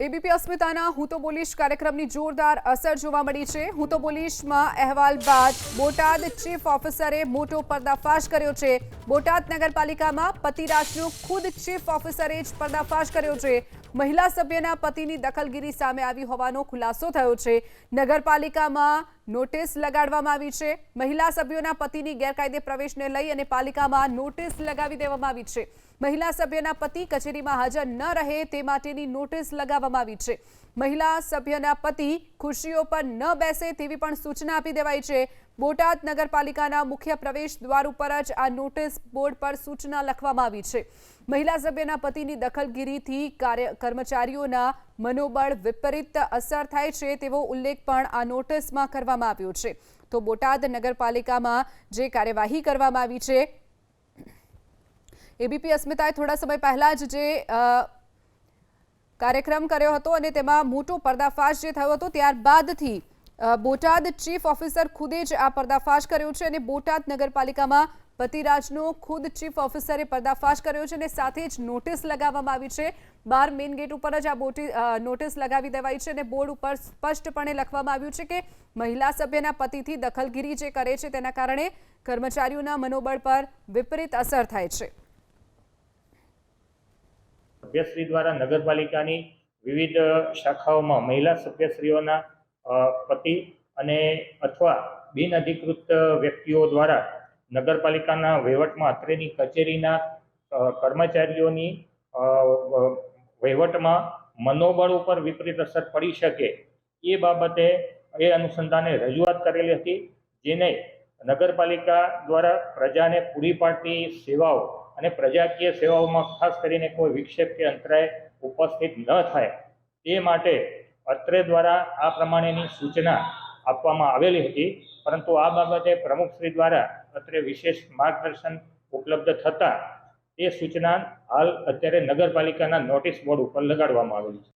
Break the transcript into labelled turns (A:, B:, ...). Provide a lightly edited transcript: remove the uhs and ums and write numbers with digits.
A: ABP અસ્મિતાના હું તો બોલીશ કાર્યક્રમની જોરદાર અસર જોવા મળી છે। હું તો બોલીશમાં અહેવાલ બાદ બોટાદ ચીફ ઓફિસરે મોટો પર્દાફાશ કર્યો છે। બોટાદ નગરપાલિકામાં પતિરાજનો ખુદ ચીફ ઓફિસરે જ પર્દાફાશ કર્યો છે। મહિલા સભ્યના પતિની દખલગીરી સામે આવી હોવાનો ખુલાસો થયો છે। નગરપાલિકામાં નોટિસ લગાડવામાં આવી છે। મહિલા સભ્યોના પતિની ગેરકાયદે પ્રવેશને લઈ અને પાલિકામાં નોટિસ લગાવી દેવામાં આવી છે। મહિલા સભ્યના પતિ કચેરીમાં હાજર ન રહે તે માટેની નોટિસ લગાવવામાં આવી છે। મહિલા સભ્યના પતિ ખુરશીઓ પર ન બેસે તેવી પણ સૂચના આપી દેવાઈ છે। બોટાદ નગરપાલિકાના મુખ્ય પ્રવેશ દ્વાર ઉપર જ આ નોટિસ બોર્ડ પર સૂચના લખવામાં આવી છે। મહિલા સભ્યના પતિની દખલગીરીથી કર્મચારીઓના મનોબળ વિપરીત અસર થાય છે તેવો ઉલ્લેખ પણ આ નોટિસમાં કરવામાં આવ્યો છે। તો બોટાદ નગરપાલિકામાં જે કાર્યવાહી કરવામાં આવી છે, એબીપી અસ્મિતાએ થોડા સમય પહેલા જ જે કાર્યક્રમ કર્યો હતો અને તેમાં મોટો પર્દાફાશ જે થયો હતો ત્યારબાદથી બોટાદ ચીફ ઓફિસર ખુદે જ આ પર્દાફાશ કર્યો છે અને બોટાદ નગરપાલિકામાં પતિરાજનો ખુદ ચીફ ઓફિસરે પર્દાફાશ કર્યો છે અને સાથે જ નોટિસ લગાવવામાં આવી છે। બહાર મેઇન ગેટ ઉપર જ આ નોટિસ લગાવી દેવાઈ છે અને બોર્ડ ઉપર સ્પષ્ટપણે લખવામાં આવ્યું છે કે મહિલા સભ્યના પતિથી દખલગીરી જે કરે છે તેના કારણે કર્મચારીઓના મનોબળ પર વિપરીત અસર થાય છે।
B: સભ્યશ્રી દ્વારા નગરપાલિકાની વિવિધ શાખાઓમાં મહિલા સભ્યશ્રીઓના પતિ અને અથવા બિનઅધિકૃત વ્યક્તિઓ દ્વારા નગરપાલિકાના વહીવટમાં અત્રેની કચેરીના કર્મચારીઓની વહીવટમાં મનોબળ ઉપર વિપરીત અસર પડી શકે એ બાબતે એ અનુસંધાને રજૂઆત કરેલી હતી, જેને નગરપાલિકા દ્વારા પ્રજાને પૂરી પાડતી સેવાઓ અને પ્રજાકીય સેવાઓમાં ખાસ કરીને કોઈ વિક્ષેપ કે અંતરાય ઉપસ્થિત ન થાય તે માટે અત્રે દ્વારા આ પ્રમાણેની સૂચના આપવામાં આવેલી હતી। પરંતુ આ બાબતે પ્રમુખશ્રી દ્વારા અત્રે વિશેષ માર્ગદર્શન ઉપલબ્ધ થતાં તે સૂચના હાલ અત્યારે નગરપાલિકાના નોટિસ બોર્ડ ઉપર લગાડવામાં આવેલી છે।